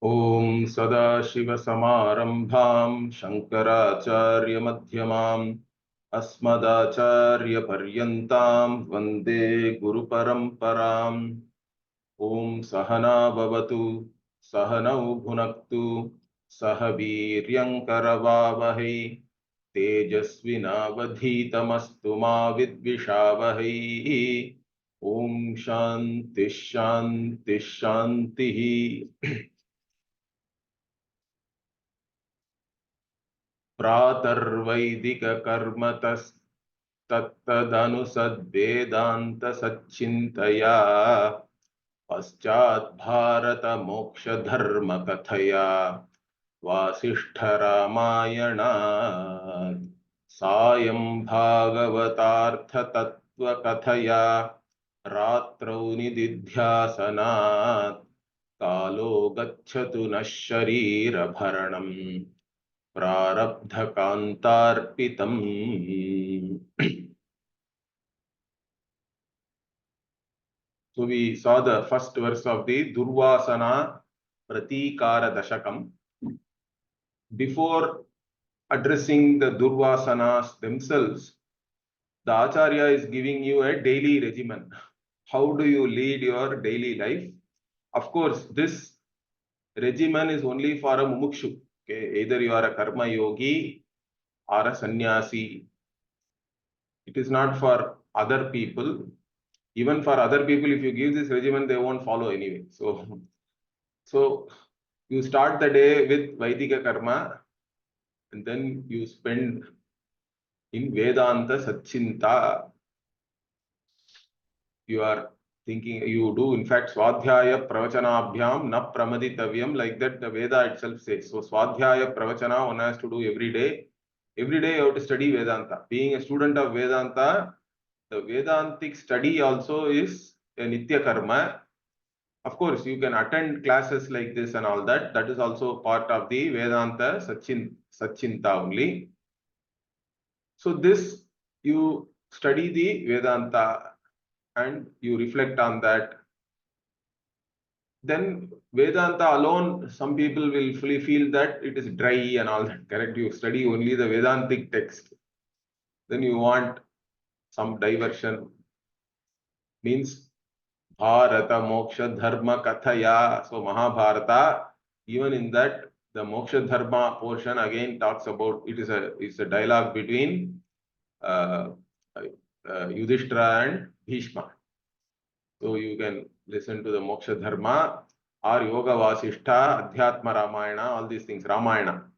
Om Sadashiva-Samarambham Shankaracharya-Madhyamam Asmadacharya-Paryantam Vande Guru-Paramparam. Om Sahana Bhavatu Sahanau Bhunaktu Sahabiryankaravavahi Tejasvinavadhitamastu ma vidvishavai. Om Shanti Shanti Shanti. प्रातर्वैदिककर्मतस्तत्तदनुसद्वेदान्तसच्चिन्तया पश्चाद्भारतमोक्षधर्मकथया वासिष्ठरामायणात् सायं भागवतार्थतत्त्वकथया रात्रौ निदिध्यासनात् कालो गच्छतु नः शरीरभरणम् Prarabdhakantarpitam. So we saw the first verse of the DurvAsanA PratIkAra Dashakam. Before addressing the Durvasanas themselves, the Acharya is giving you a daily regimen. How do you lead your daily life? Of course, this regimen is only for a mumukshu. Okay? Either you are a karma yogi or a sannyasi. It is not for other people. Even for other people, if you give this regimen, they won't follow anyway. So you start the day with Vaidika karma, and then you spend in Vedanta Satchinta. You are thinking, you do in fact Swadhyaya Pravachanabhyam na Pramaditavyam, like that the Veda itself says. So Swadhyaya Pravachana one has to do every day. Every day you have to study Vedanta. Being a student of Vedanta, the Vedantic study also is a Nitya Karma. Of course, you can attend classes like this and all that. That is also part of the Vedanta Satchinta only. So this, you study the Vedanta and you reflect on that. Then Vedanta alone, some people will fully feel that it is dry and all that. Correct? You study only the Vedantic text. Then you want some diversion. Means Bharata Moksha Dharma Kathaya. So Mahabharata, even in that, the Moksha Dharma portion again talks about, it's a dialogue between Yudhishthira and Bhishma. So you can listen to the Moksha Dharma or Yoga Vasishtha, Adhyatma Ramayana, all these things, Ramayana.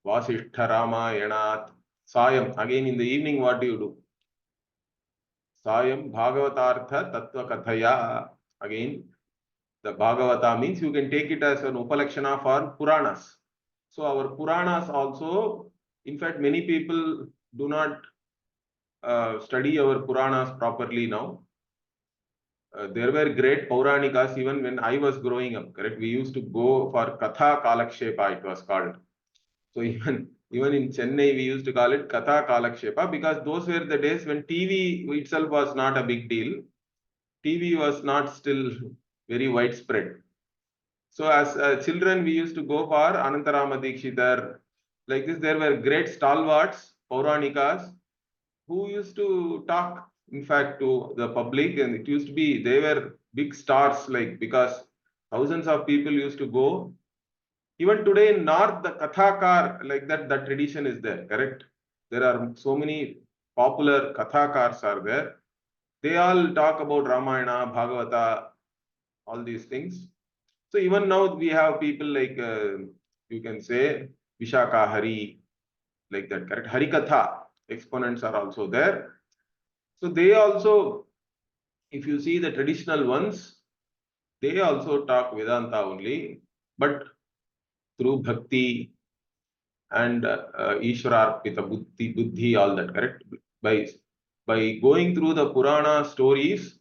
Vasishtha Ramayana, Sayam. Again in the evening, what do you do? Sayam Bhagavatartha Tattva Kathaya. Again, the Bhagavata means you can take it as an Upalakshana for Puranas. So our Puranas also, in fact, many people do not study our Puranas properly now. There were great Pauranikas even when I was growing up, correct? We used to go for Katha Kalakshepa, it was called. So even in Chennai, we used to call it Katha Kalakshepa because those were the days when TV itself was not a big deal. TV was not still very widespread. So as children, we used to go for Anantarama Dikshitar. Like this, there were great stalwarts, Pauranikas, who used to talk, in fact, to the public. And it used to be, they were big stars, like, because thousands of people used to go. Even today in North, the Kathakar, like that tradition is there, correct? There are so many popular Kathakars are there. They all talk about Ramayana, Bhagavata, all these things. So even now we have people like, you can say, Vishaka Hari, like that, correct? Harikatha exponents are also there. So they also, if you see the traditional ones, they also talk Vedanta only, but through Bhakti and Ishwararpita Buddhi, all that, correct? By going through the Purana stories,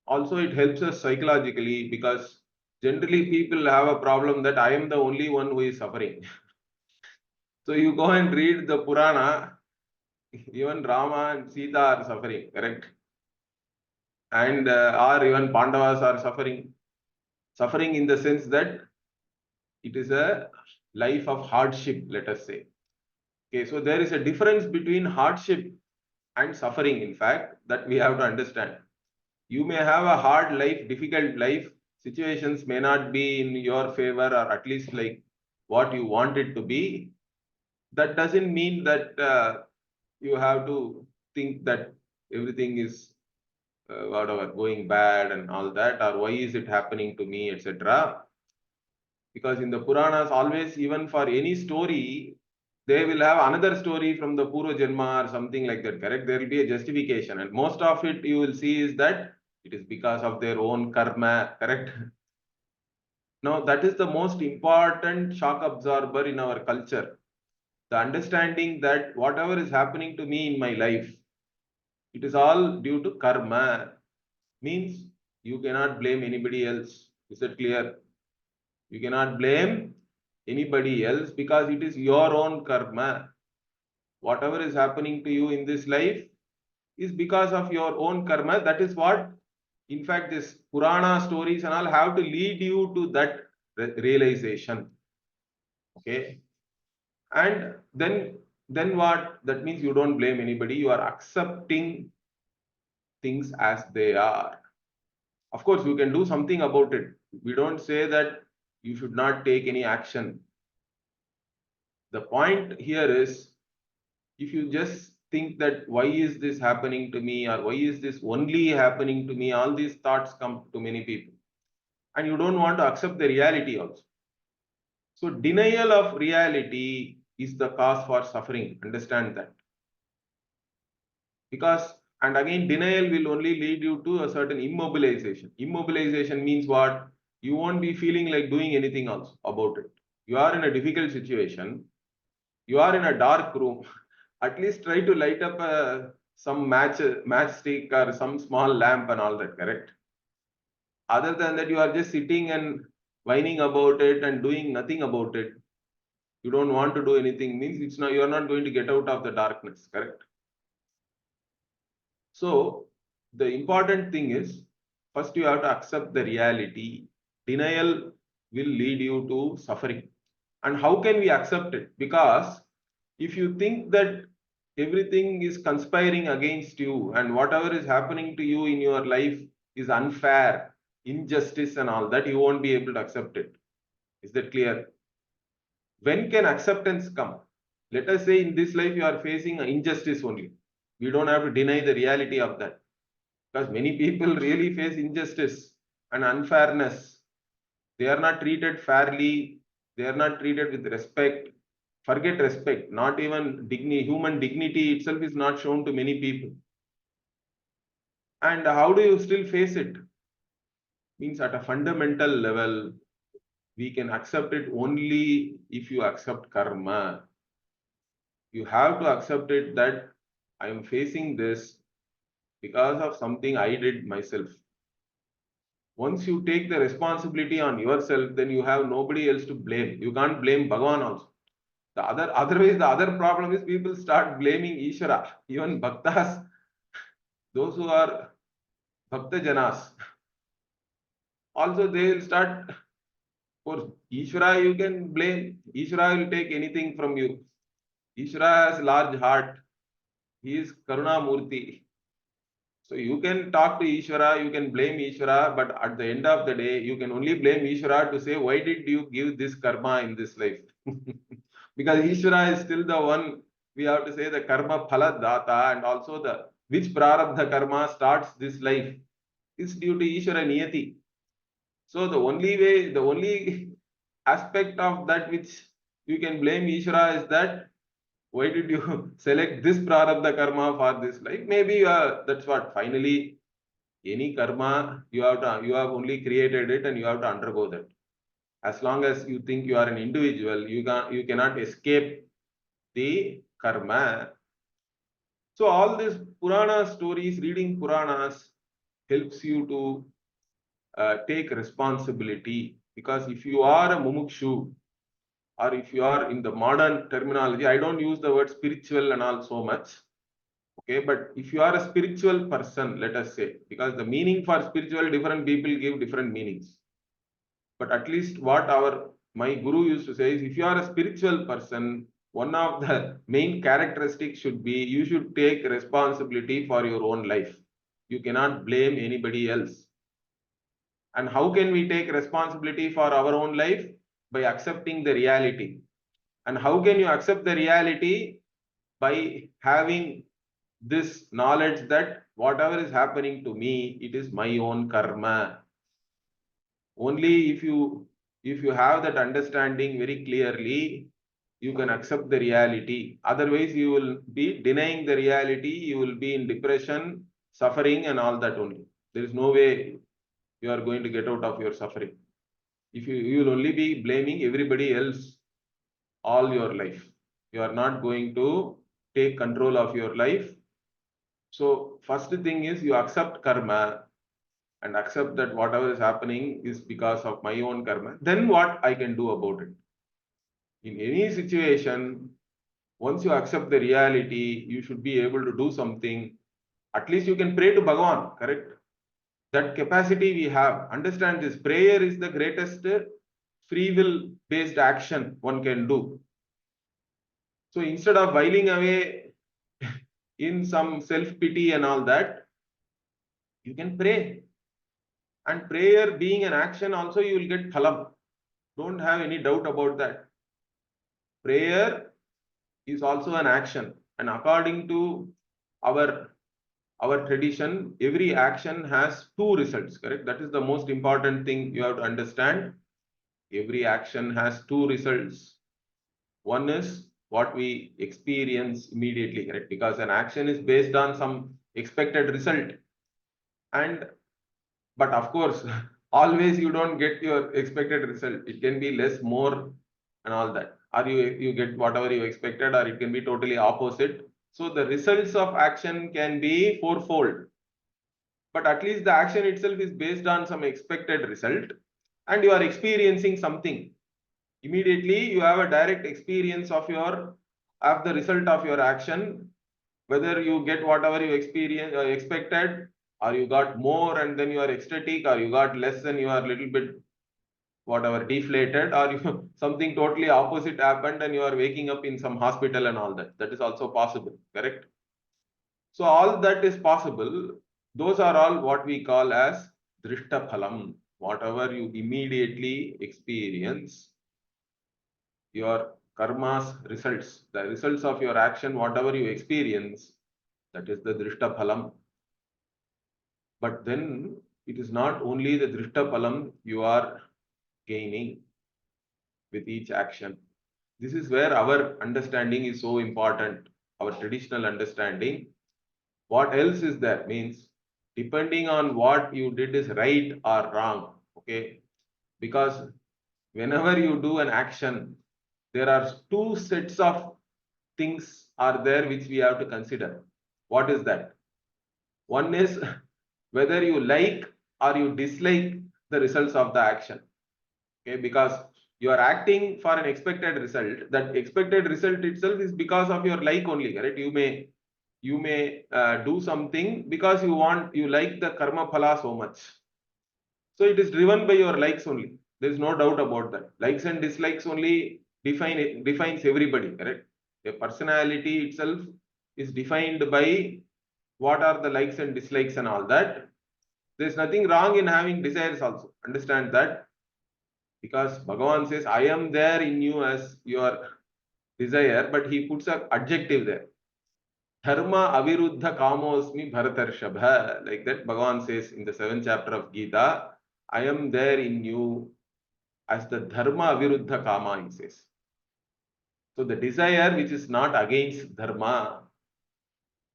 also it helps us psychologically because generally people have a problem that I am the only one who is suffering. So you go and read the Purana, even Rama and Sita are suffering, correct? And or even Pandavas are suffering. Suffering in the sense that It is a life of hardship, let us say. Okay, so there is a difference between hardship and suffering, in fact, that we have to understand. You may have a hard life, difficult life, situations may not be in your favor, or at least like what you want it to be. That doesn't mean that you have to think that everything is whatever going bad and all that, or why is it happening to me, etc. Because in the Puranas, always, even for any story, they will have another story from the Purva Janma or something like that, correct? There will be a justification, and most of it you will see is that it is because of their own karma, correct? Now, that is the most important shock absorber in our culture. The understanding that whatever is happening to me in my life, it is all due to karma. Means you cannot blame anybody else. Is it clear? You cannot blame anybody else because it is your own karma. Whatever is happening to you in this life is because of your own karma. That is what, in fact, this Purana stories and all have to lead you to that realization. Okay. And then what? That means you don't blame anybody. You are accepting things as they are. Of course, you can do something about it. We don't say that you should not take any action. The point here is, if you just think that why is this happening to me, or why is this only happening to me, all these thoughts come to many people. And you don't want to accept the reality also. So denial of reality is the cause for suffering. Understand that. Because, and again, denial will only lead you to a certain immobilization. Immobilization means what? You won't be feeling like doing anything else about it. You are in a difficult situation. You are in a dark room. At least try to light up some matchstick or some small lamp and all that, correct? Other than that, you are just sitting and whining about it and doing nothing about it. You don't want to do anything, means it's not, you are not going to get out of the darkness, correct? So the important thing is, first you have to accept the reality. Denial will lead you to suffering. And how can we accept it? Because if you think that everything is conspiring against you and whatever is happening to you in your life is unfair, injustice and all that, you won't be able to accept it. Is that clear? When can acceptance come? Let us say in this life you are facing injustice only. We don't have to deny the reality of that. Because many people really face injustice and unfairness. They are not treated fairly. They are not treated with respect. Forget respect. Not even dignity, human dignity itself is not shown to many people. And how do you still face it? Means at a fundamental level, we can accept it only if you accept karma. You have to accept it that I am facing this because of something I did myself. Once you take the responsibility on yourself, then you have nobody else to blame. You can't blame Bhagavan also. Otherwise, the other problem is people start blaming Ishvara, even Bhaktas, those who are Bhakta Janas. Also, they will start, of course, Ishvara you can blame. Ishvara will take anything from you. Ishvara has large heart. He is Karuna Murti. So you can talk to Ishvara, you can blame Ishvara, but at the end of the day, you can only blame Ishvara to say, why did you give this karma in this life? Because Ishvara is still the one, we have to say the karma phala data, and also the which prarabdha karma starts this life is due to Ishvara niyati. So the only way, the only aspect of that which you can blame Ishvara is that why did you select this prarabdha karma for this life? Maybe that's what finally any karma you have only created it and you have to undergo that. As long as you think you are an individual, you cannot escape the karma. So all these Purana stories, reading Puranas helps you to take responsibility, because if you are a mumukshu, or if you are in the modern terminology, I don't use the word spiritual and all so much. Okay, but if you are a spiritual person, let us say, because the meaning for spiritual, different people give different meanings. But at least what our my guru used to say is, if you are a spiritual person, one of the main characteristics should be you should take responsibility for your own life. You cannot blame anybody else. And how can we take responsibility for our own life? By accepting the reality. And how can you accept the reality? By having this knowledge that whatever is happening to me, it is my own karma. Only if you have that understanding very clearly, you can accept the reality. Otherwise, you will be denying the reality, you will be in depression, suffering, and all that only. There is no way you are going to get out of your suffering. If you will only be blaming everybody else all your life. You are not going to take control of your life. So first thing is you accept karma and accept that whatever is happening is because of my own karma. Then what I can do about it? In any situation, once you accept the reality, you should be able to do something. At least you can pray to Bhagavan, correct? That capacity we have. Understand this. Prayer is the greatest free will based action one can do. So instead of whiling away in some self-pity and all that, you can pray. And prayer being an action also, you will get phalam. Don't have any doubt about that. Prayer is also an action. And according to our tradition, every action has two results, correct? That is the most important thing you have to understand. Every action has two results. One is what we experience immediately, correct? Because an action is based on some expected result. But of course, always you don't get your expected result. It can be less, more, and all that. Or you get whatever you expected, or it can be totally opposite. So the results of action can be fourfold. But at least the action itself is based on some expected result, and you are experiencing something. Immediately you have a direct experience of the result of your action, whether you get whatever you expected, or you got more and then you are ecstatic, or you got less and you are a little bit whatever deflated, or something totally opposite happened and you are waking up in some hospital and all that. That is also possible, correct? So all that is possible. Those are all what we call as drishta phalam. Whatever you immediately experience, your karma's results, the results of your action, whatever you experience, that is the drishta phalam. But then it is not only the drishta phalam you are gaining with each action. This is where our understanding is so important, our traditional understanding. What else is there? Means depending on what you did is right or wrong. Okay. Because whenever you do an action, there are two sets of things are there which we have to consider. What is that? One is whether you like or you dislike the results of the action. Okay, because you are acting for an expected result. That expected result itself is because of your like only, correct? You may do something because you like the karma phala so much. So it is driven by your likes only. There is no doubt about that. Likes and dislikes only defines everybody, correct? A personality itself is defined by what are the likes and dislikes and all that. There is nothing wrong in having desires also. Understand that. Because Bhagavan says, I am there in you as your desire, but he puts an adjective there. Dharma aviruddha kamosmi bharatarshabha. Like that, Bhagavan says in the 7th chapter of Gita, I am there in you as the dharma aviruddha kama, he says. So the desire which is not against dharma,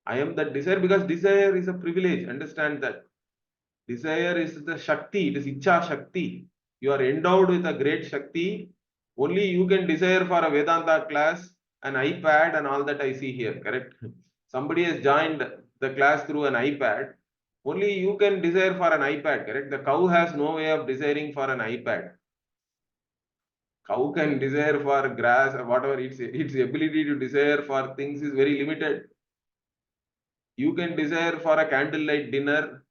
I am that desire, because desire is a privilege. Understand that. Desire is the Shakti, it is Icha Shakti. You are endowed with a great Shakti. Only you can desire for a Vedanta class, an iPad, and all that I see here, correct? Somebody has joined the class through an iPad. Only you can desire for an iPad, correct? The cow has no way of desiring for an iPad. Cow can desire for grass or whatever, its ability to desire for things is very limited. You can desire for a candlelight dinner.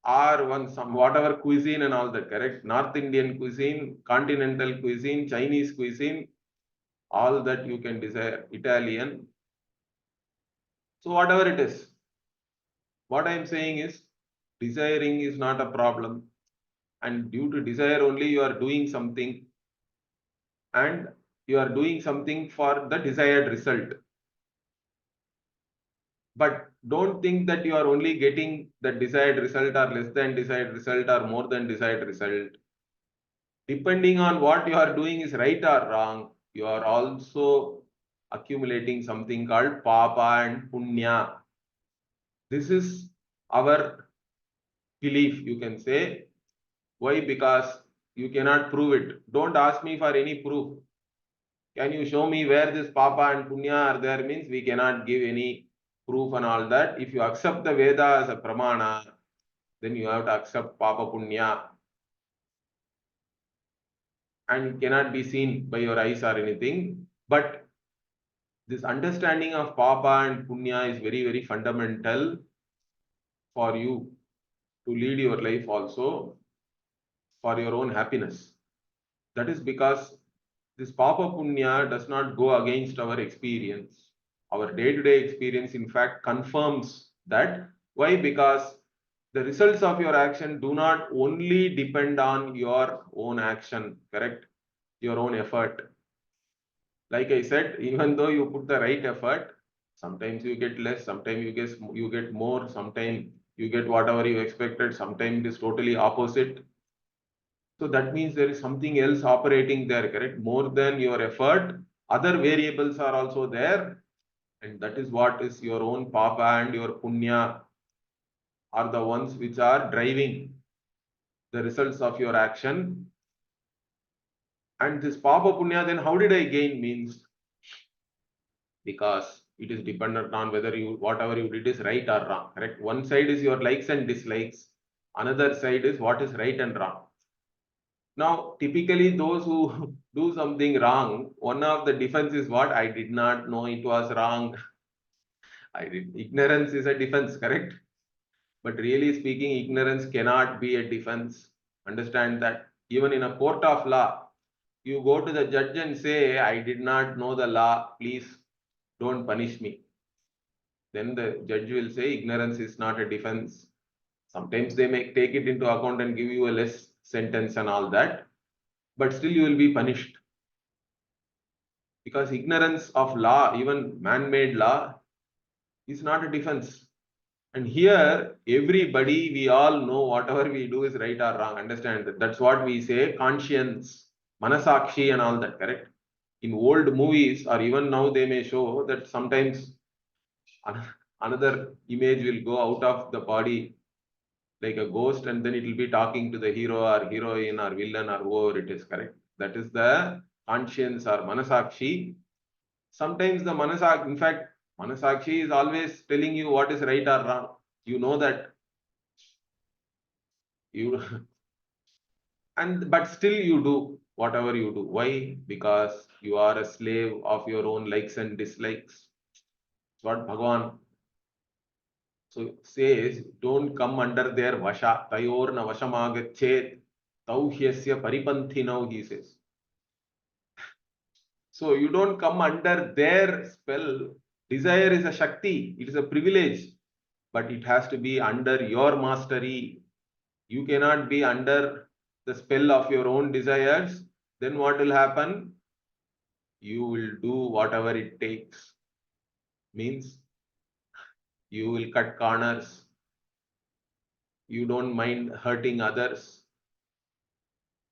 or some whatever cuisine and all that, correct? North Indian cuisine, continental cuisine, Chinese cuisine, all that you can desire, Italian. So whatever it is, what I am saying is, desiring is not a problem. And due to desire only, you are doing something, and you are doing something for the desired result. But don't think that you are only getting the desired result or less than desired result or more than desired result. Depending on what you are doing is right or wrong, you are also accumulating something called papa and punya. This is our belief, you can say. Why? Because you cannot prove it. Don't ask me for any proof. Can you show me where this papa and punya are there? Means we cannot give any proof and all that. If you accept the Veda as a pramana, then you have to accept papa punya, and cannot be seen by your eyes or anything. But this understanding of papa and punya is very, very fundamental for you to lead your life also for your own happiness. That is because this papa punya does not go against our experience. Our day-to-day experience, in fact, confirms that. Why? Because the results of your action do not only depend on your own action, correct? Your own effort. Like I said, even though you put the right effort, sometimes you get less, sometimes you get more, sometimes you get whatever you expected, sometimes it is totally opposite. So that means there is something else operating there, correct? More than your effort, other variables are also there. And that is what is your own papa and your punya are the ones which are driving the results of your action. And this papa punya, then how did I gain? Means because it is dependent on whether you whatever you did is right or wrong, correct? One side is your likes and dislikes, another side is what is right and wrong. Now typically those who do something wrong, one of the defense is what? I did not know it was wrong. Ignorance is a defense, correct? But really speaking, ignorance cannot be a defense. Understand that. Even in a court of law, you go to the judge and say, I did not know the law, please don't punish me. Then the judge will say ignorance is not a defense. Sometimes they may take it into account and give you a less sentence and all that, but still you will be punished. Because ignorance of law, even man-made law, is not a defense. And here, everybody, we all know whatever we do is right or wrong. Understand that. That's what we say, conscience, manasakshi and all that, correct? In old movies or even now they may show that sometimes another image will go out of the body like a ghost, and then it will be talking to the hero or heroine or villain or whoever it is, correct? That is the conscience or manasakshi. Sometimes the manasakshi, in fact, manasakshi is always telling you what is right or wrong. You know that you and but still you do whatever you do. Why? Because you are a slave of your own likes and dislikes. That's what Bhagavan so says, don't come under their vasha. Tayorna vashamagachet tauhyasya paripanthinau, he says. So you don't come under their spell. Desire is a shakti, it is a privilege, but it has to be under your mastery. You cannot be under the spell of your own desires. Then what will happen? You will do whatever it takes. Means you will cut corners. You don't mind hurting others.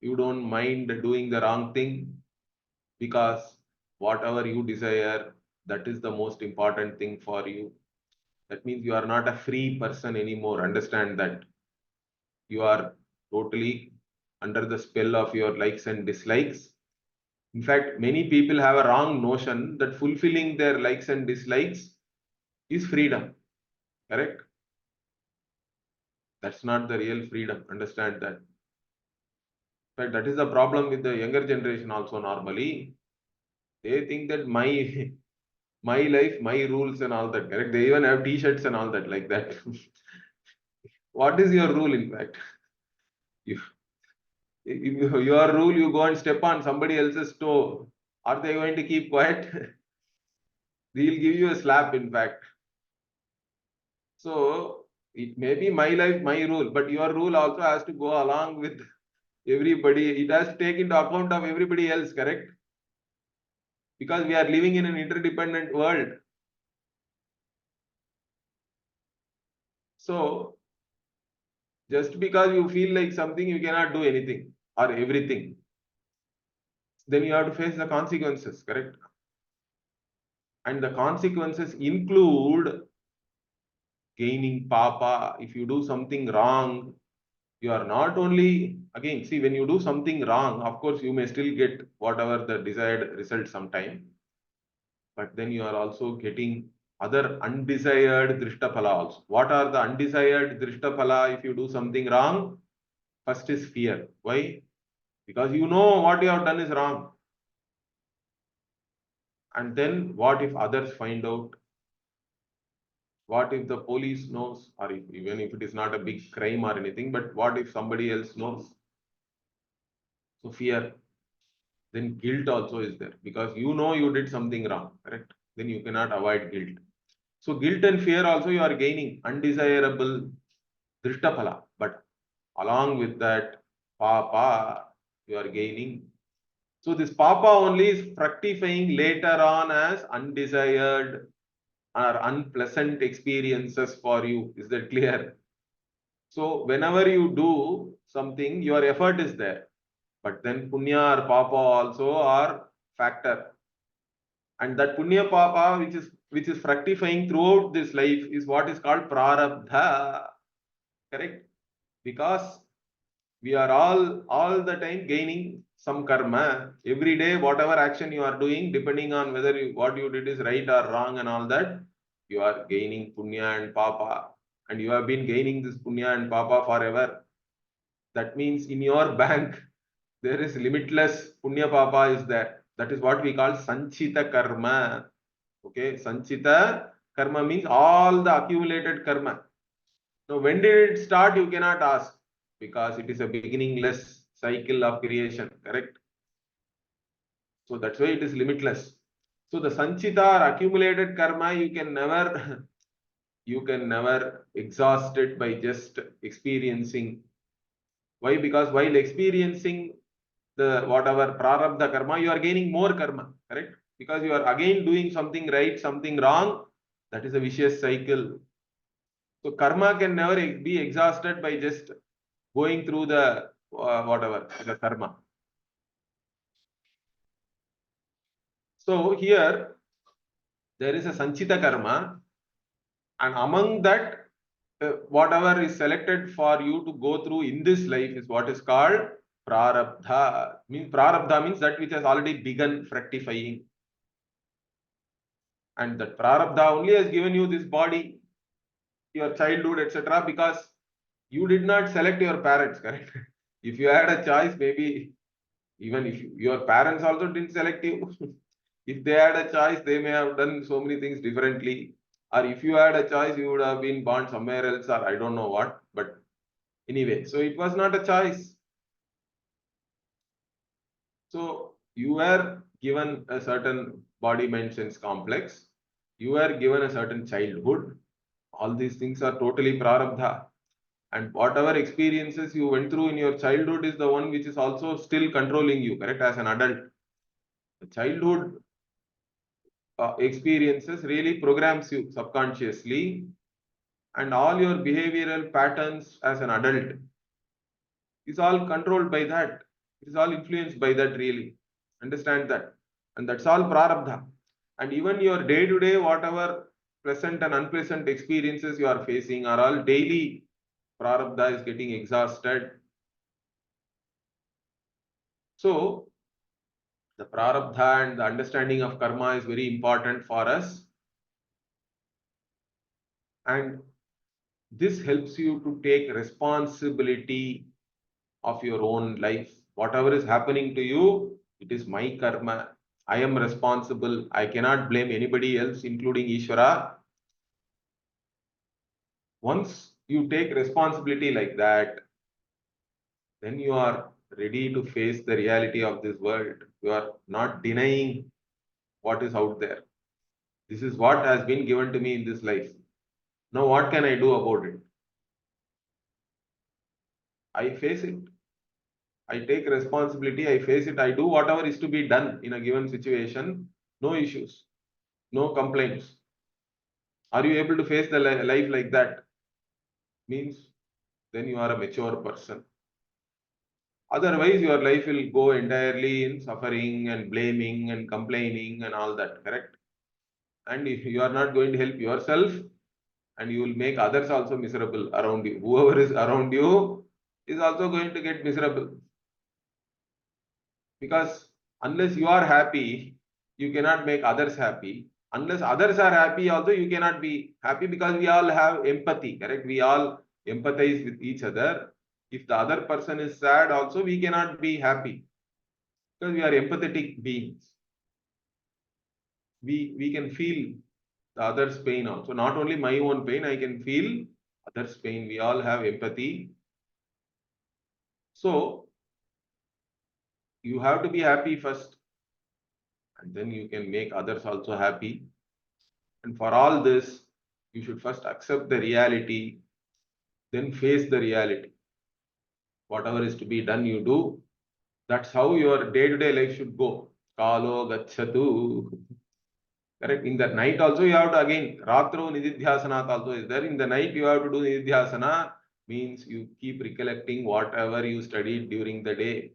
You don't mind doing the wrong thing, because whatever you desire, that is the most important thing for you. That means you are not a free person anymore. Understand that. You are totally under the spell of your likes and dislikes. In fact, many people have a wrong notion that fulfilling their likes and dislikes is freedom. Correct? That's not the real freedom. Understand that. In fact, that is the problem with the younger generation also normally. They think that my my life, my rules and all that, correct? They even have t-shirts and all that like that. What is your rule, in fact? If your rule, you go and step on somebody else's toe, are they going to keep quiet? They'll give you a slap, in fact. So it may be my life, my rule, but your rule also has to go along with everybody. It has to take into account of everybody else, correct? Because we are living in an interdependent world. So just because you feel like something, you cannot do anything or everything. Then you have to face the consequences, correct? And the consequences include gaining papa. If you do something wrong, you are not only, again, see, when you do something wrong, of course, you may still get whatever the desired result sometime, but then you are also getting other undesired drishtaphala also. What are the undesired drishtaphala if you do something wrong? First is fear. Why? Because you know what you have done is wrong. And then what if others find out? What if the police knows, or even if it is not a big crime or anything, but what if somebody else knows? So fear. Then guilt also is there because you know you did something wrong, correct? Then you cannot avoid guilt. So guilt and fear also you are gaining undesirable drishtaphala, but along with that papa you are gaining. So this papa only is fructifying later on as undesired or unpleasant experiences for you. Is that clear? So whenever you do something, your effort is there. But then punya or papa also are factor. And that punya papa, which is fructifying throughout this life, is what is called prarabdha. Correct? Because we are all the time gaining some karma. Every day, whatever action you are doing, depending on whether what you did is right or wrong and all that, you are gaining punya and papa. And you have been gaining this punya and papa forever. That means in your bank, there is limitless punya papa is there. That is what we call sanchita karma. Okay, sanchita karma means all the accumulated karma. So when did it start? You cannot ask because it is a beginningless cycle of creation, correct? So that's why it is limitless. So the sanchita or accumulated karma, you can never exhaust it by just experiencing. Why? Because while experiencing the whatever prarabdha karma, you are gaining more karma, correct? Because you are again doing something right, something wrong. That is a vicious cycle. So karma can never be exhausted by just going through the whatever the karma. So here there is a sanchita karma, and among that, whatever is selected for you to go through in this life is what is called prarabdha. Prarabdha means that which has already begun fructifying. And that prarabdha only has given you this body, your childhood, etc. Because you did not select your parents, correct? If you had a choice, maybe even if your parents also didn't select you, if they had a choice, they may have done so many things differently. Or if you had a choice, you would have been born somewhere else, or I don't know what. But anyway, so it was not a choice. So you were given a certain body, mind, sense complex. You were given a certain childhood. All these things are totally prarabdha. And whatever experiences you went through in your childhood is the one which is also still controlling you, correct? As an adult, the childhood experiences really programs you subconsciously, and all your behavioral patterns as an adult is all controlled by that. It is all influenced by that, really. Understand that. And that's all prarabdha. And even your day-to-day, whatever pleasant and unpleasant experiences you are facing are all daily prarabdha is getting exhausted. So the prarabdha and the understanding of karma is very important for us. And this helps you to take responsibility of your own life. Whatever is happening to you, it is my karma. I am responsible. I cannot blame anybody else, including Ishvara. Once you take responsibility like that, then you are ready to face the reality of this world. You are not denying what is out there. This is what has been given to me in this life. Now, what can I do about it? I face it. I take responsibility. I face it. I do whatever is to be done in a given situation. No issues, no complaints. Are you able to face the life like that? Means then you are a mature person. Otherwise, your life will go entirely in suffering and blaming and complaining and all that, correct? And if you are not going to help yourself, and you will make others also miserable around you. Whoever is around you is also going to get miserable. Because unless you are happy, you cannot make others happy. Unless others are happy, also you cannot be happy, because we all have empathy, correct? We all empathize with each other. If the other person is sad, also we cannot be happy, because we are empathetic beings. We can feel the other's pain also. Not only my own pain, I can feel others' pain. We all have empathy. So you have to be happy first, and then you can make others also happy. And for all this, you should first accept the reality, then face the reality. Whatever is to be done, you do. That's how your day-to-day life should go. Kalo gachatu. Correct. In the night also you have to, again, Ratro Nididhyasana also is there. In the night you have to do Nididhyasana, means you keep recollecting whatever you studied during the day.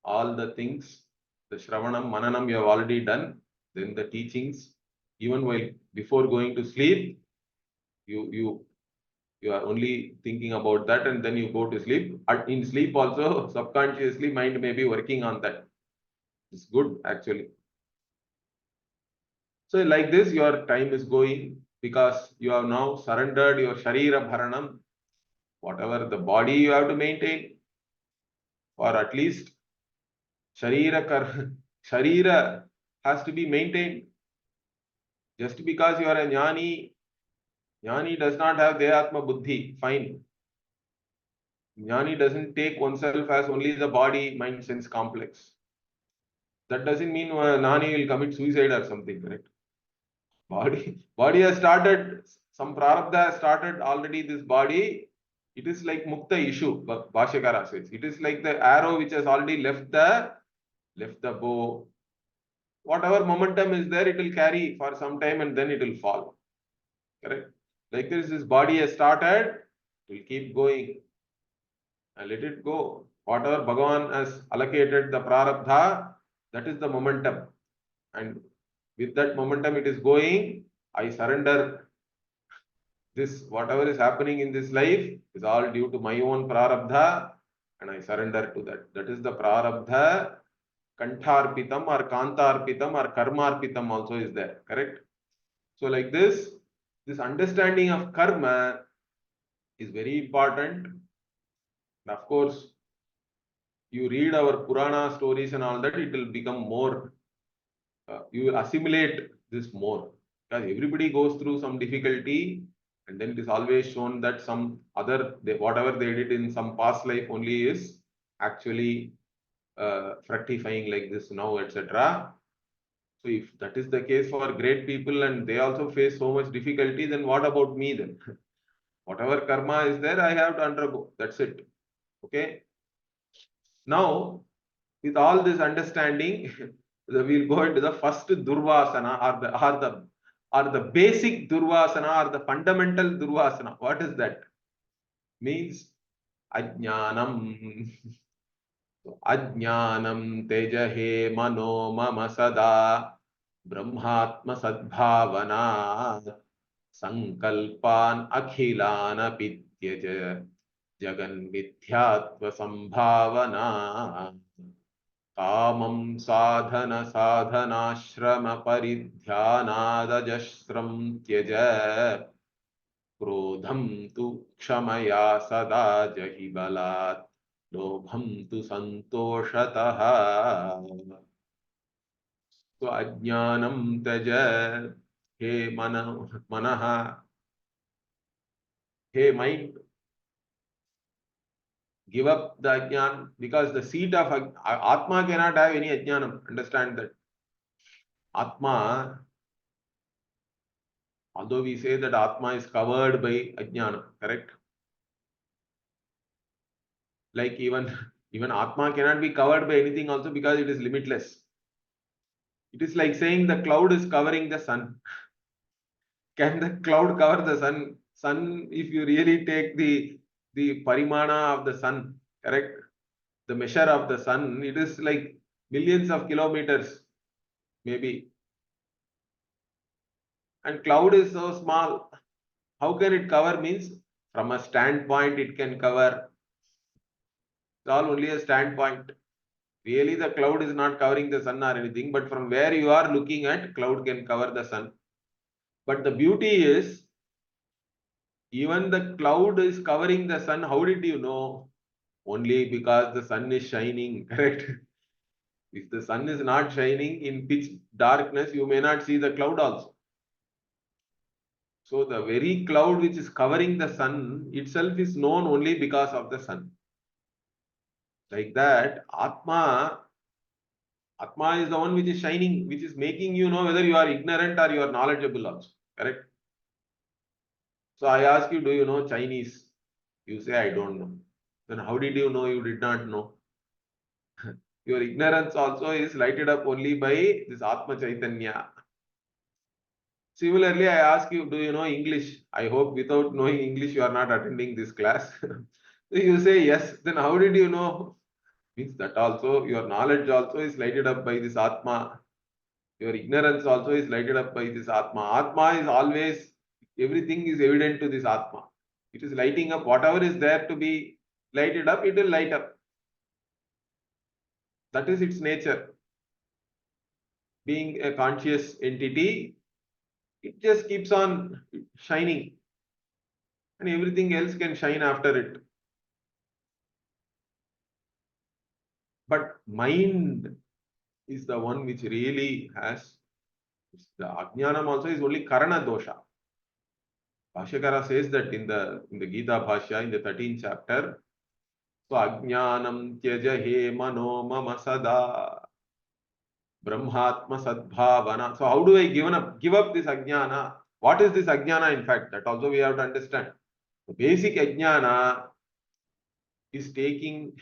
All the things, the Shravanam, Mananam you have already done. Then the teachings, even while before going to sleep, you are only thinking about that, and then you go to sleep. In sleep also, subconsciously mind may be working on that. It's good actually. So like this, your time is going, because you have now surrendered your Sharira Bharanam, whatever the body you have to maintain, or at least Sharira has to be maintained. Just because you are a Jnani does not have Dehatma Buddhi, fine. Jnani doesn't take oneself as only the body, mind, sense complex. That doesn't mean Nani will commit suicide or something, correct? Body has started, some prarabdha has started already, this body. It is like Mukta issue, Bhashyakara says. It is like the arrow which has already left the bow. Whatever momentum is there, it will carry for some time and then it will fall. Correct? Like this body has started, it will keep going. And let it go. Whatever Bhagavan has allocated the prarabdha, that is the momentum. And with that momentum it is going, I surrender this, whatever is happening in this life is all due to my own prarabdha, and I surrender to that. That is the prarabdha. Kantharpitam or Kantarpitam or Karmarpitam also is there, correct? So like this understanding of karma is very important. And of course, you read our Purana stories and all that, it will become more, you will assimilate this more. Because everybody goes through some difficulty, and then it is always shown that some other, whatever they did in some past life only is actually fructifying like this now, etc. So if that is the case for great people and they also face so much difficulty, then what about me then? Whatever karma is there, I have to undergo. That's it. Okay. Now, with all this understanding, we'll go into the first DurvAsanA, or the basic DurvAsanA, or the fundamental DurvAsanA. What is that? Means Ajnanam. Ajnanam tejahe mano mama sada brahmatma sadbhavana sankalpan akhilana pityaja jagan mithyatva sambhavana कामं साधन साधनाश्रम परिध्यानादजस्रं त्यज क्रोधं तु क्षमया सदा जहि बलात् लोभं तु संतोषतः तो अज्ञानं त्यज हे मनः Hey mind, give up the ajnana, because the seat of Atma cannot have any ajnanam. Understand that. Atma, although we say that Atma is covered by ajnana, correct? Like even Atma cannot be covered by anything also, because it is limitless. It is like saying the cloud is covering the sun. Can the cloud cover the sun? Sun, if you really take the parimana of the sun, correct? The measure of the sun, it is like millions of kilometers, maybe. And cloud is so small. How can it cover? Means from a standpoint, it can cover. It's all only a standpoint. Really, the cloud is not covering the sun or anything, but from where you are looking at, cloud can cover the sun. But the beauty is, even the cloud is covering the sun. How did you know? Only because the sun is shining, correct? If the sun is not shining in pitch darkness, you may not see the cloud also. So the very cloud which is covering the sun itself is known only because of the sun. Like that, Atma is the one which is shining, which is making you know whether you are ignorant or you are knowledgeable also. Correct? So I ask you, do you know Chinese? You say, I don't know. Then how did you know you did not know? Your ignorance also is lighted up only by this Atma Chaitanya. Similarly, I ask you, do you know English? I hope without knowing English, you are not attending this class. You say yes. Then how did you know? Means that also your knowledge also is lighted up by this Atma. Your ignorance also is lighted up by this Atma. Atma is always, everything is evident to this Atma. It is lighting up whatever is there to be lighted up, it will light up. That is its nature. Being a conscious entity, it just keeps on shining, and everything else can shine after it. But mind is the one which really has, the ajnanam also is only karana dosha. Bhashyakara says that in the Gita Bhashya, in the 13th chapter. So ajnanam tyaja he mano mama sada brahmatma sadbhavana. So how do I give up this ajnana? What is this ajnana in fact? That also we have to understand. The basic ajnana is taking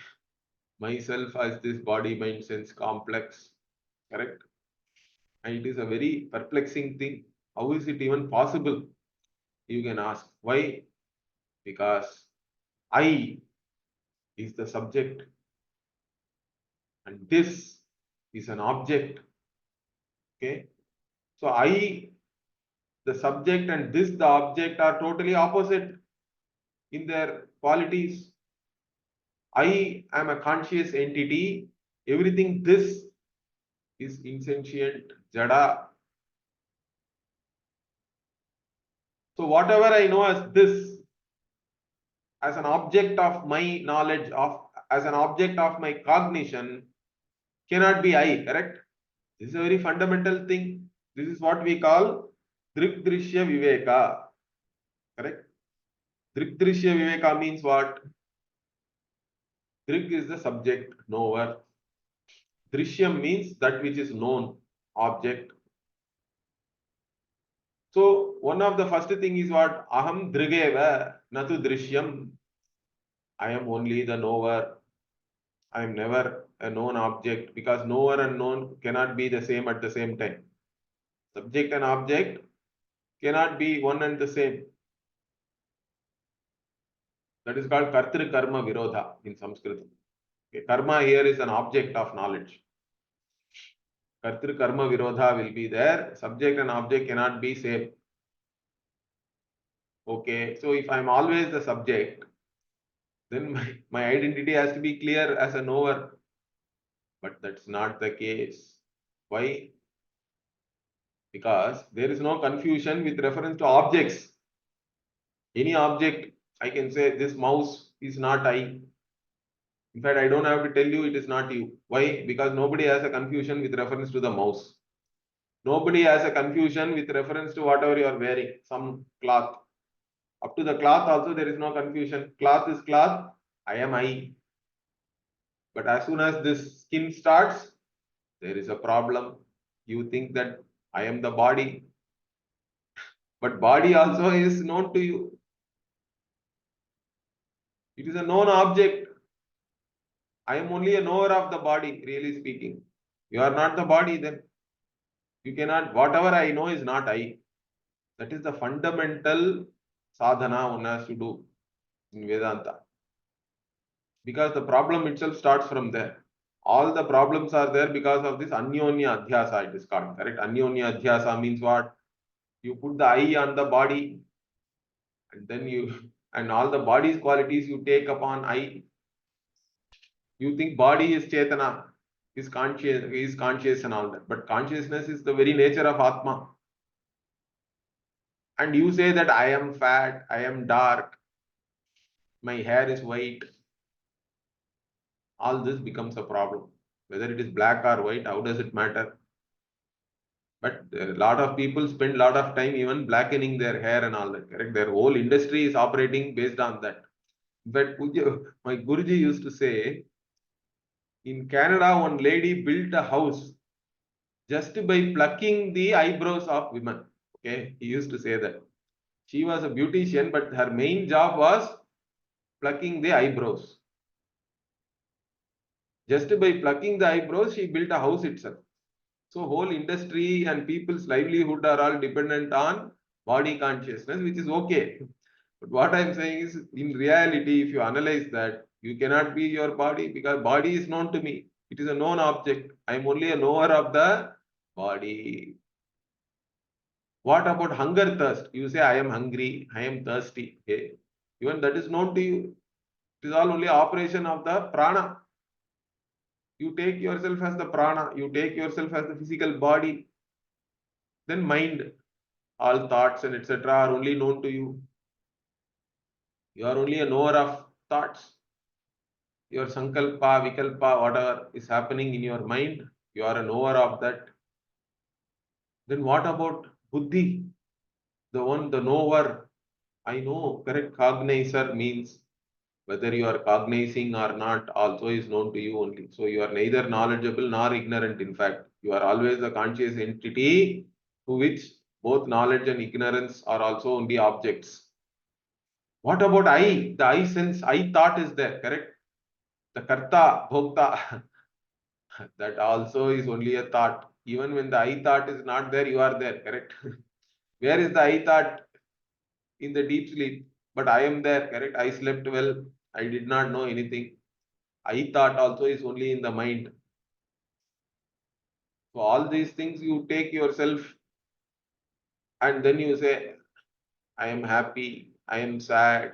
myself as this body mind sense complex, correct? And it is a very perplexing thing. How is it even possible? You can ask. Why? Because I is the subject and this is an object. Okay. So I, the subject, and this, the object, are totally opposite in their qualities. I am a conscious entity. Everything this is insentient, jada. So whatever I know as this, as an object of my knowledge, as an object of my cognition, cannot be I, correct? This is a very fundamental thing. This is what we call Drikdrishya Viveka, correct? Drikdrishya Viveka means what? Drik is the subject, knower. Drishyam means that which is known, object. So one of the first thing is what? Aham Drigeva Natu Drishyam. I am only the knower. I am never a known object, because knower and known cannot be the same at the same time. Subject and object cannot be one and the same. That is called Kartri Karma Virodha in Sanskrit. Okay. Karma here is an object of knowledge. Kartri Karma Virodha will be there. Subject and object cannot be same. Okay. So if I am always the subject, then my identity has to be clear as a knower. But that's not the case. Why? Because there is no confusion with reference to objects. Any object, I can say this mouse is not I. In fact, I don't have to tell you it is not you. Why? Because nobody has a confusion with reference to the mouse. Nobody has a confusion with reference to whatever you are wearing, some cloth. Up to the cloth also there is no confusion. Cloth is cloth. I am I. But as soon as this skin starts, there is a problem. You think that I am the body. But body also is known to you. It is a known object. I am only a knower of the body, really speaking. You are not the body then. You cannot, whatever I know is not I. That is the fundamental sadhana one has to do in Vedanta. Because the problem itself starts from there. All the problems are there because of this Anyonya Adhyasa, it is called, correct? Anyonya Adhyasa means what? You put the I on the body, and then and all the body's qualities you take upon I. You think body is Chetana, is conscious and all that. But consciousness is the very nature of Atma. And you say that I am fat, I am dark, my hair is white. All this becomes a problem. Whether it is black or white, how does it matter? But a lot of people spend a lot of time even blackening their hair and all that, correct? Their whole industry is operating based on that. But my Guruji used to say, in Canada, one lady built a house just by plucking the eyebrows of women. Okay, he used to say that. She was a beautician, but her main job was plucking the eyebrows. Just by plucking the eyebrows, she built a house itself. So whole industry and people's livelihood are all dependent on body consciousness, which is okay. But what I'm saying is, in reality, if you analyze that, you cannot be your body because body is known to me. It is a known object. I'm only a knower of the body. What about hunger, thirst? You say, I am hungry, I am thirsty. Okay. Even that is known to you. It is all only operation of the prana. You take yourself as the prana, you take yourself as the physical body. Then mind, all thoughts and etc. are only known to you. You are only a knower of thoughts. Your sankalpa, vikalpa, whatever is happening in your mind, you are a knower of that. Then what about buddhi? The one, the knower. I know, correct? Cognizer means whether you are cognizing or not also is known to you only. So you are neither knowledgeable nor ignorant. In fact, you are always a conscious entity to which both knowledge and ignorance are also only objects. What about I? The I sense, I thought is there, correct? The karta, bhokta, that also is only a thought. Even when the I thought is not there, you are there, correct? Where is the I thought? In the deep sleep. But I am there, correct? I slept well. I did not know anything. I thought also is only in the mind. So all these things you take yourself and then you say, I am happy, I am sad,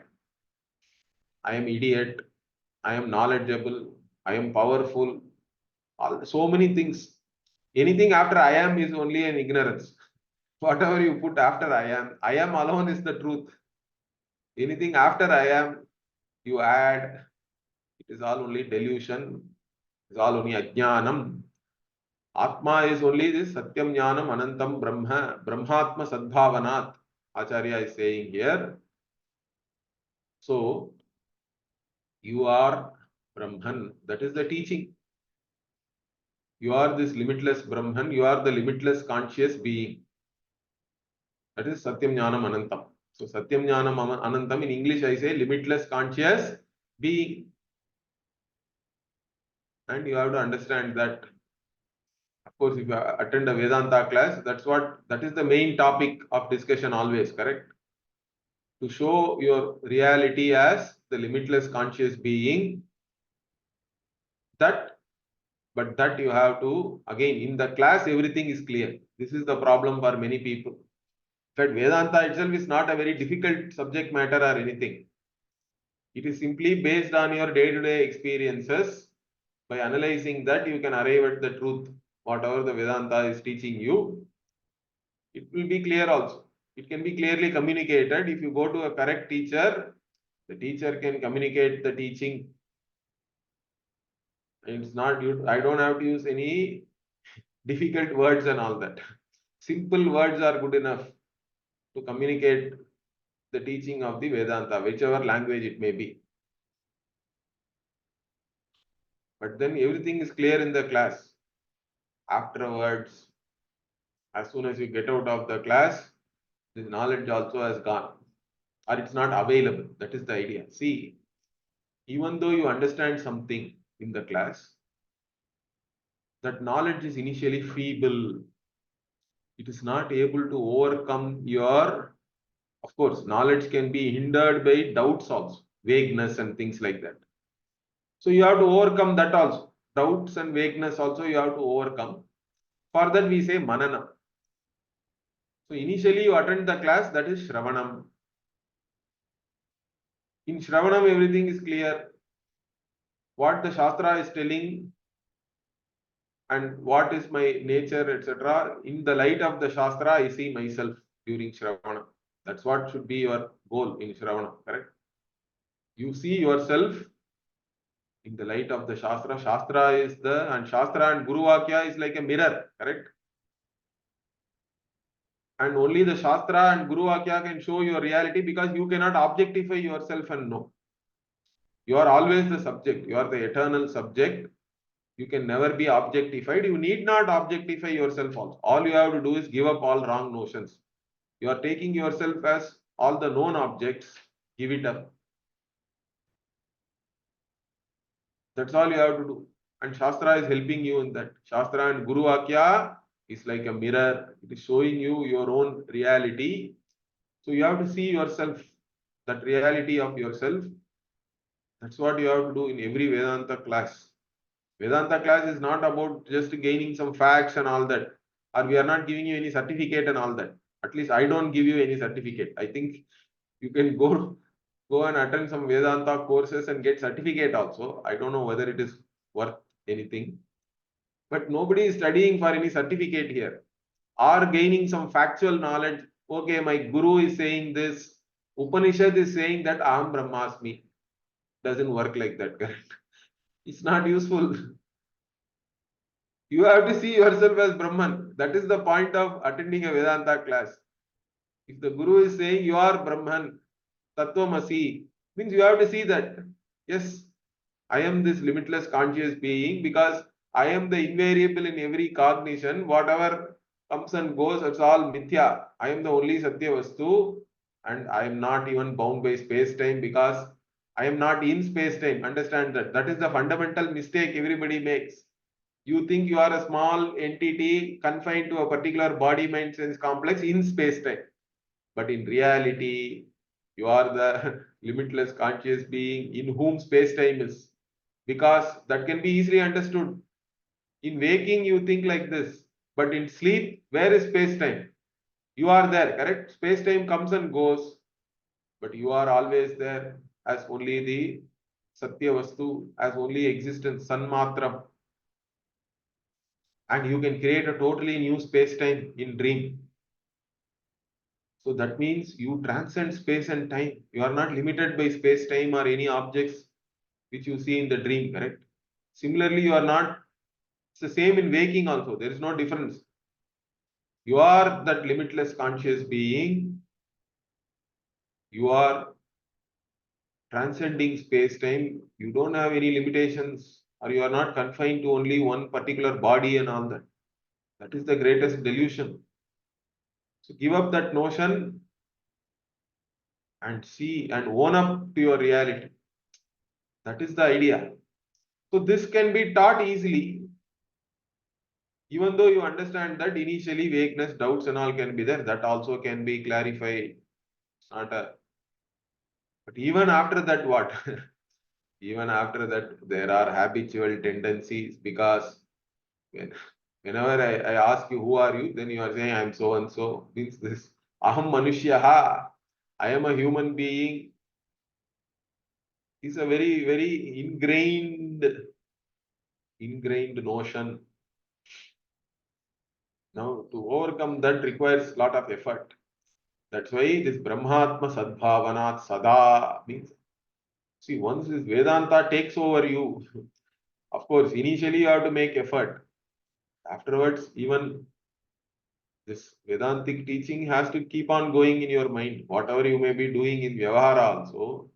I am idiot, I am knowledgeable, I am powerful, so many things. Anything after I am is only an ignorance. Whatever you put after I am alone is the truth. Anything after I am, you add, it is all only delusion, it is all only ajnanam. Atma is only this Satyam Jnanam Anantam Brahma, Brahmatma Sadbhavanat. Acharya is saying here. So, you are Brahman. That is the teaching. You are this limitless Brahman. You are the limitless conscious being. That is Satyam Jnanam Anantam. So, Satyam Jnanam Anantam in English I say limitless conscious being. And you have to understand that. Of course, if you attend a Vedanta class, that is the main topic of discussion always, correct? To show your reality as the limitless conscious being, that but that you have to, again, in the class everything is clear. This is the problem for many people. In fact, Vedanta itself is not a very difficult subject matter or anything. It is simply based on your day-to-day experiences. By analyzing that, you can arrive at the truth. Whatever the Vedanta is teaching you, it will be clear also. It can be clearly communicated. If you go to a correct teacher, the teacher can communicate the teaching. It's not you. I don't have to use any difficult words and all that. Simple words are good enough to communicate the teaching of the Vedanta, whichever language it may be. But then everything is clear in the class. Afterwards, as soon as you get out of the class, this knowledge also has gone, or it's not available. That is the idea. See, even though you understand something in the class, that knowledge is initially feeble. It is not able to overcome your, of course, knowledge can be hindered by doubts also, vagueness and things like that. So you have to overcome that also. Doubts and vagueness also you have to overcome. For that we say manana. So initially you attend the class, that is Shravanam. In Shravanam everything is clear. What the Shastra is telling and what is my nature, etc. In the light of the Shastra, I see myself during Shravana. That's what should be your goal in Shravana, correct? You see yourself in the light of the Shastra. Shastra is and Shastra and Guru Vakya is like a mirror, correct? And only the Shastra and Guru Vakya can show your reality, because you cannot objectify yourself and know. You are always the subject. You are the eternal subject. You can never be objectified. You need not objectify yourself also. All you have to do is give up all wrong notions. You are taking yourself as all the known objects. Give it up. That's all you have to do. And Shastra is helping you in that. Shastra and Guru Vakya is like a mirror. It is showing you your own reality. So you have to see yourself, that reality of yourself. That's what you have to do in every Vedanta class. Vedanta class is not about just gaining some facts and all that. Or we are not giving you any certificate and all that. At least I don't give you any certificate. I think you can go and attend some Vedanta courses and get certificate also. I don't know whether it is worth anything. But nobody is studying for any certificate here. Or gaining some factual knowledge. Okay, my guru is saying this. Upanishad is saying that Aham Brahmasmi. Doesn't work like that, correct? It's not useful. You have to see yourself as Brahman. That is the point of attending a Vedanta class. If the guru is saying you are Brahman, Tattvamasi, means you have to see that, yes, I am this limitless conscious being, because I am the invariable in every cognition. Whatever comes and goes, it's all mithya. I am the only Satya Vastu, and I am not even bound by space-time, because I am not in space-time. Understand that. That is the fundamental mistake everybody makes. You think you are a small entity confined to a particular body, mind, sense complex in space-time. But in reality, you are the limitless conscious being in whom space-time is. Because that can be easily understood. In waking, you think like this. But in sleep, where is space-time? You are there, correct? Space-time comes and goes. But you are always there as only the Satya Vastu, as only existence, Sanmatram. And you can create a totally new space-time in dream. So that means you transcend space and time. You are not limited by space-time or any objects which you see in the dream, correct? Similarly, you are not, it's the same in waking also. There is no difference. You are that limitless conscious being. You are transcending space-time. You don't have any limitations, or you are not confined to only one particular body and all that. That is the greatest delusion. So give up that notion and see and own up to your reality. That is the idea. So this can be taught easily, even though you understand that initially vagueness, doubts and all can be there. That also can be clarified. Not a, but even after that, what? Even after that, there are habitual tendencies, because whenever I ask you, who are you? Then you are saying, I am so and so. Means this, Aham Manushyaha, I am a human being, is a very, very ingrained notion. Now, to overcome that requires a lot of effort. That's why this Brahmatma Sadbhavanat Sada means, see, once this Vedanta takes over you, of course, initially you have to make effort. Afterwards, even This Vedantic teaching has to keep on going in your mind. Whatever you may be doing in Vyavahara also,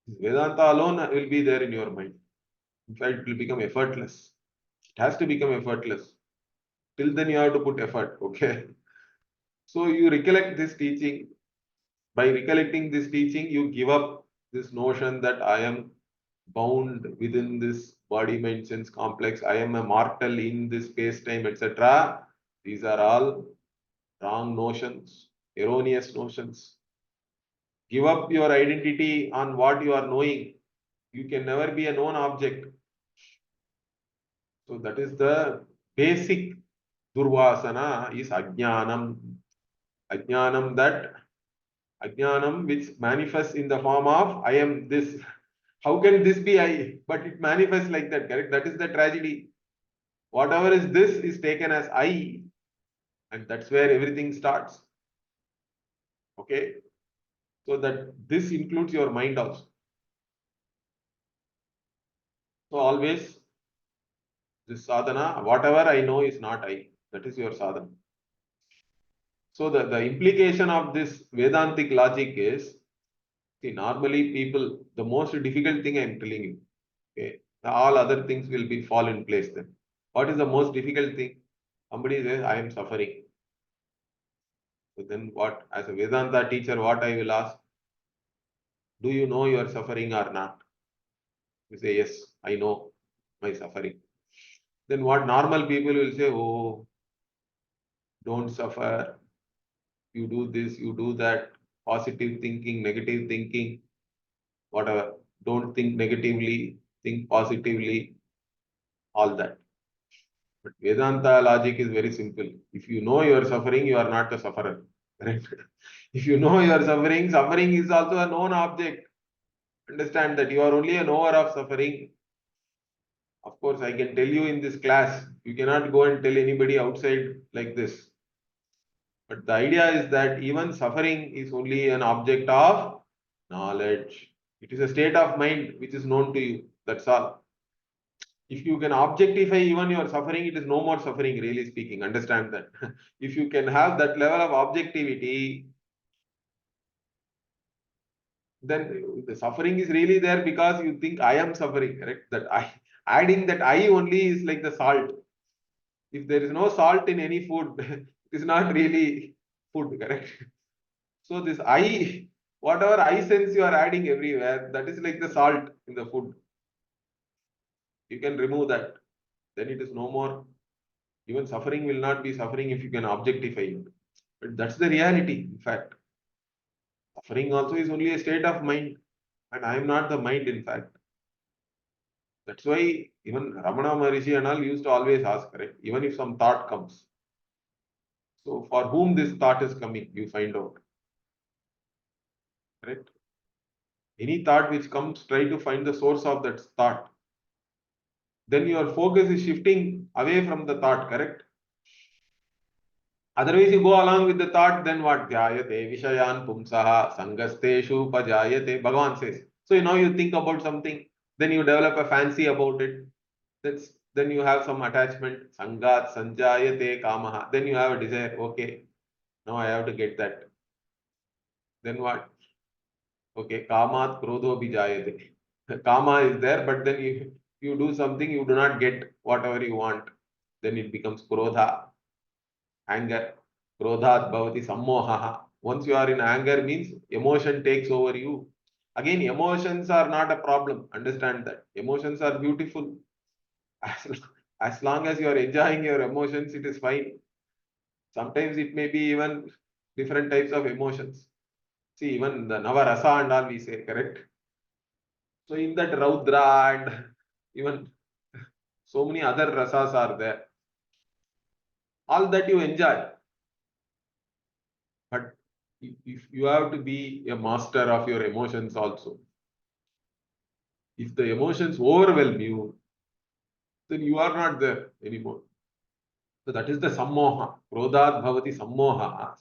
Vedanta alone will be there in your mind. In fact, it will become effortless. It has to become effortless. Till then, you have to put effort. Okay. So you recollect this teaching. By recollecting this teaching, you give up this notion that I am bound within this body mind sense complex. I am a mortal in this space time, etc. These are all wrong notions, erroneous notions. Give up your identity on what you are knowing. You can never be a known object. So that is the basic DurvAsanA is Ajnanam. Ajnanam which manifests in the form of I am this. How can this be I? But it manifests like that, correct? That is the tragedy. Whatever is this is taken as I, and that's where everything starts. Okay? So that this includes your mind also. So always this sadhana, whatever I know is not I. That is your sadhana. So the implication of this Vedantic logic is, see, normally people, the most difficult thing I am telling you, okay, all other things will be fall in place then. What is the most difficult thing? Somebody says, I am suffering. So then what, as a Vedanta teacher, what I will ask, do you know you are suffering or not? You say, yes, I know my suffering. Then what normal people will say, oh, don't suffer. You do this, you do that. Positive thinking, negative thinking, whatever. Don't think negatively, think positively, all that. But Vedanta logic is very simple. If you know you are suffering, you are not a sufferer. Right? If you know you are suffering, suffering is also a known object. Understand that you are only a knower of suffering. Of course, I can tell you in this class, you cannot go and tell anybody outside like this. But the idea is that even suffering is only an object of knowledge. It is a state of mind which is known to you. That's all. If you can objectify even your suffering, it is no more suffering, really speaking. Understand that. If you can have that level of objectivity, then the suffering is really there because you think I am suffering, correct? That I adding that I only is like the salt. If there is no salt in any food, it is not really food, correct? So this I, whatever I sense you are adding everywhere, that is like the salt in the food. You can remove that. Then it is no more. Even suffering will not be suffering if you can objectify it. But that's the reality, in fact. Suffering also is only a state of mind. And I am not the mind, in fact. That's why even Ramana Maharishi and all used to always ask, correct? Even if some thought comes. So for whom this thought is coming, you find out. Correct? Any thought which comes, try to find the source of that thought. Then your focus is shifting away from the thought, correct? Otherwise, you go along with the thought, then what? Jayate Vishayan Pumsaha Sangasteshu Pajayate. Bhagavan says. So now you think about something, then you develop a fancy about it. Then you have some attachment. Sangat Sanjayate Kamaha. Then you have a desire. Okay, now I have to get that. Then what? Okay, Kamat Krodho Bijayate. Kama is there, but then you do something, you do not get whatever you want. Then it becomes Krodha, anger. Krodhat bhavati sammoha. Once you are in anger means emotion takes over you. Again, emotions are not a problem. Understand that. Emotions are beautiful. As, as long as you are enjoying your emotions, it is fine. Sometimes it may be even different types of emotions. See, even the Navarasa and all we say, correct? So in that Raudra and even so many other rasas are there. All that you enjoy. But if you have to be a master of your emotions also. If the emotions overwhelm you, then you are not there anymore. So that is the sammoha. Krodhat bhavati sammoha.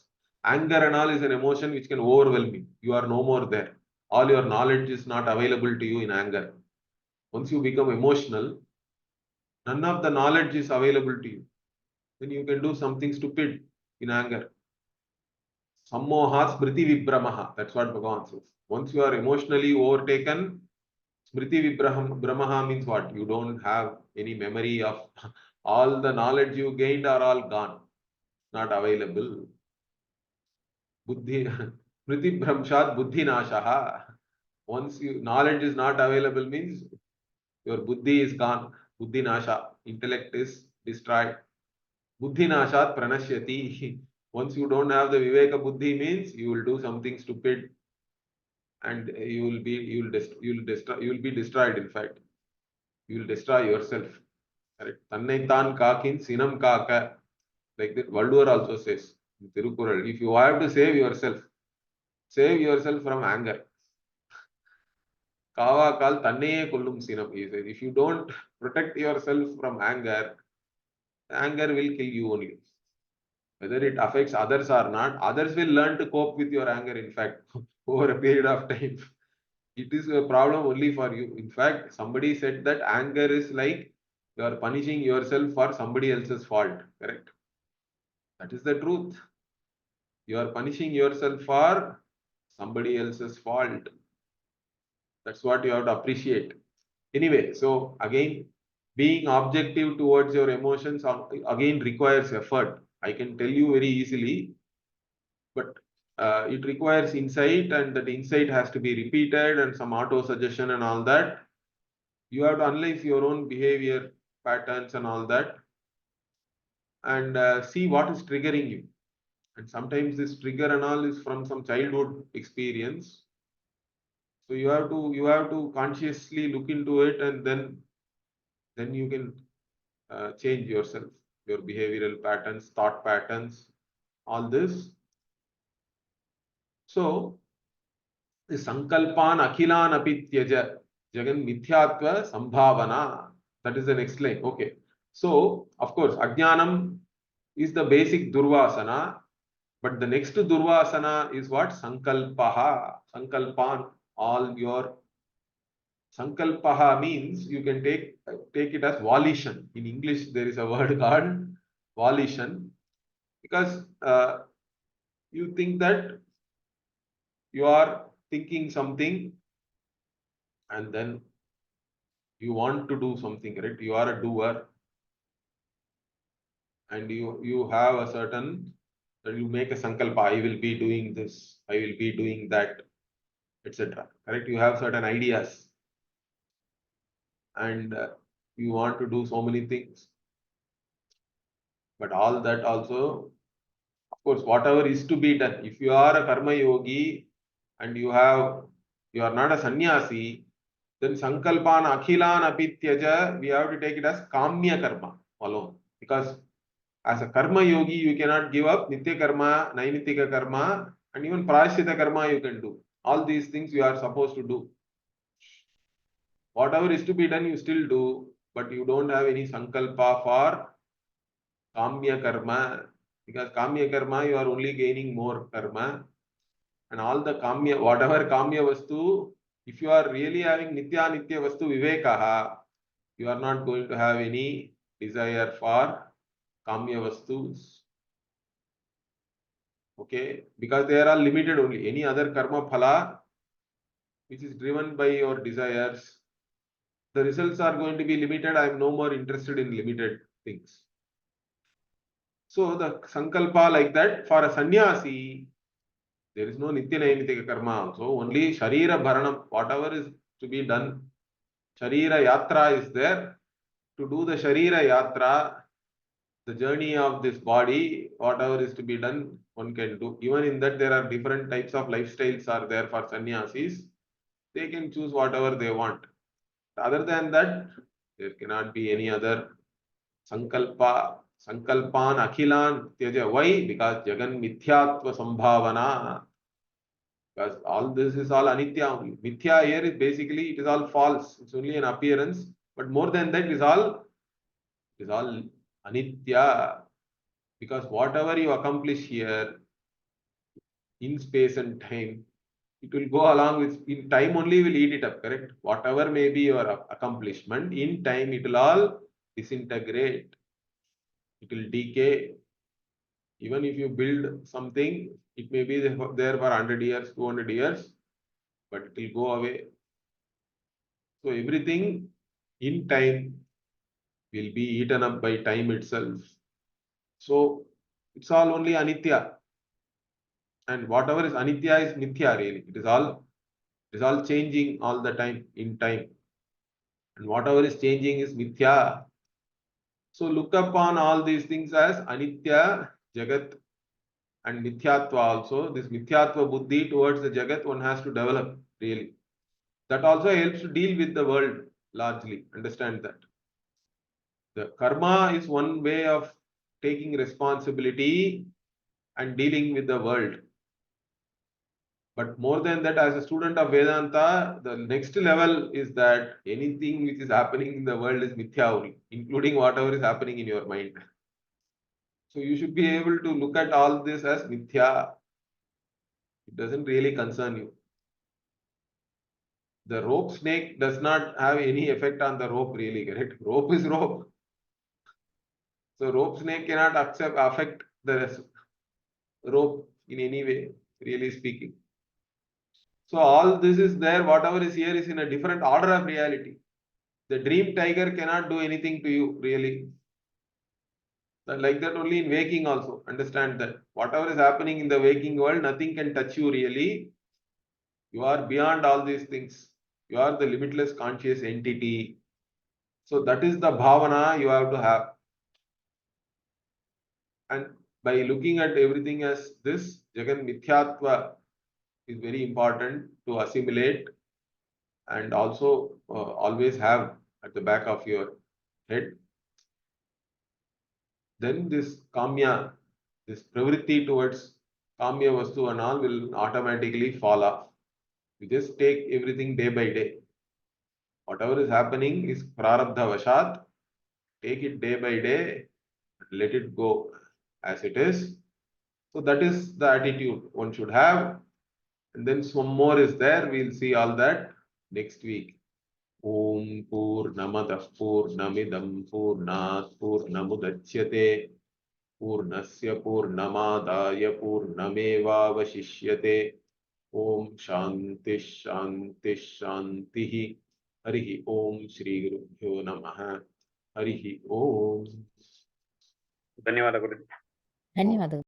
Anger and all is an emotion which can overwhelm you. You are no more there. All your knowledge is not available to you in anger. Once you become emotional, none of the knowledge is available to you. then you can do something stupid in anger. Sammoha smriti vibramaha. That's what Bhagavan says. Once you are emotionally overtaken, smriti vibramaha means what? You don't have any memory of all the knowledge you gained are all gone, not available. Buddhi, smriti bhramshat buddhi nashaha. Once you knowledge is not available means your buddhi is gone. Buddhi nasha, intellect is destroyed. Buddhi nashat pranashyati. Once you don't have the viveka buddhi means you will do something stupid and you will be destroyed. In fact, you will destroy yourself. Correct. Tannaitan kakin sinam kaka. Like that, Valdur also says in Tirukural, if you have to save yourself from anger. Kava kal tannaye kullum sinam. He says, if you don't protect yourself from anger, anger will kill you only. Whether it affects others or not, others will learn to cope with your anger, in fact, over a period of time. It is a problem only for you. In fact, somebody said that anger is like you are punishing yourself for somebody else's fault. Correct? That is the truth. You are punishing yourself for somebody else's fault. That's what you have to appreciate. Anyway, so again, being objective towards your emotions again requires effort. I can tell you very easily, but it requires insight, and that insight has to be repeated and some auto suggestion and all that. You have to analyze your own behavior patterns and all that, and see what is triggering you. And sometimes this trigger and all is from some childhood experience. So you have to consciously look into it, and then you can change yourself, your behavioral patterns, thought patterns, all this. So the sankalpan akhilan api tyaja jagan mithyatva sambhavana. That is the next line. Okay. So of course ajnanam is the basic DurvAsanA, but the next DurvAsanA is what? Sankalpaha. Sankalpan. All your sankalpaha means you can take it as volition. In English, there is a word called volition, because you think that you are thinking something and then you want to do something, correct? You are a doer, and you have a certain, you make a sankalpa, I will be doing this, I will be doing that, etc. Correct? You have certain ideas, and you want to do so many things. But all that also, of course, whatever is to be done. If you are a karma yogi and you are not a sannyasi, then sankalpan akhilan api tyaja, we have to take it as kamya karma alone. Because as a karma yogi, you cannot give up nitya karma, nainitika karma, and even prashita karma you can do. All these things you are supposed to do. Whatever is to be done, you still do, but you don't have any sankalpa for kamya karma, because kamya karma, you are only gaining more karma. And all the kamya, whatever kamya vastu, if you are really having nitya vastu vivekaha, you are not going to have any desire for kamya vastus. Okay, because they are all limited only. Any other karma phala which is driven by your desires, the results are going to be limited. I am no more interested in limited things. So the sankalpa like that, for a sannyasi, there is no nitya nainitika karma also. Only sharira bharanam, whatever is to be done, sharira yatra is there. To do the sharira yatra, the journey of this body, whatever is to be done, one can do. Even in that, there are different types of lifestyles are there for sannyasis. They can choose whatever they want. Other than that, there cannot be any other sankalpa, sankalpan, akhilan, tyaja. Why? Because jagan mithyatva sambhavana. Because all this is all anitya only. Mithya here is basically, it is all false. It's only an appearance. But more than that, it is all anitya. Because whatever you accomplish here in space and time, it will go along with, in time only will eat it up, correct? Whatever may be your accomplishment, in time it will all disintegrate. it will decay. Even if you build something, it may be there for 100 years, 200 years, but it will go away. So everything in time will be eaten up by time itself. So it's all only anitya. And whatever is anitya is mithya really. It is all changing all the time in time. And whatever is changing is mithya. So look upon all these things as anitya, jagat, and mithyatva also. This mithyatva buddhi towards the jagat one has to develop really. That also helps to deal with the world largely. Understand that. The karma is one way of taking responsibility and dealing with the world. But more than that, as a student of Vedanta, the next level is that anything which is happening in the world is mithya only, including whatever is happening in your mind. So you should be able to look at all this as mithya. It doesn't really concern you. The rope snake does not have any effect on the rope really, correct? Rope is rope. So rope snake cannot affect the rope in any way, really speaking. So all this is there, whatever is here is in a different order of reality. The dream tiger cannot do anything to you, really. Like that only in waking also. Understand that. Whatever is happening in the waking world, nothing can touch you really. You are beyond all these things. You are the limitless conscious entity. So that is the bhavana you have to have. And by looking at everything as this, Jagan Mithyatva is very important to assimilate and also always have at the back of your head. Then this kamya, this pravritti towards kamya vastu and all will automatically fall off. You just take everything day by day. Whatever is happening is prarabdha vashat. Take it day by day, let it go as it is. So that is the attitude one should have. And then some more is there. We'll see all that next week. Om Purnamadah Purnamidam Purnat Purnamudachyate Purnasya Purnamadaya Purnamevavashishyate. Om Shanti Shanti Shanti. Harihi Om Shri Gurubhyo Namaha. Harihi Om. ಧನ್ಯವಾದ ಗುರು. ಧನ್ಯವಾದಗಳು.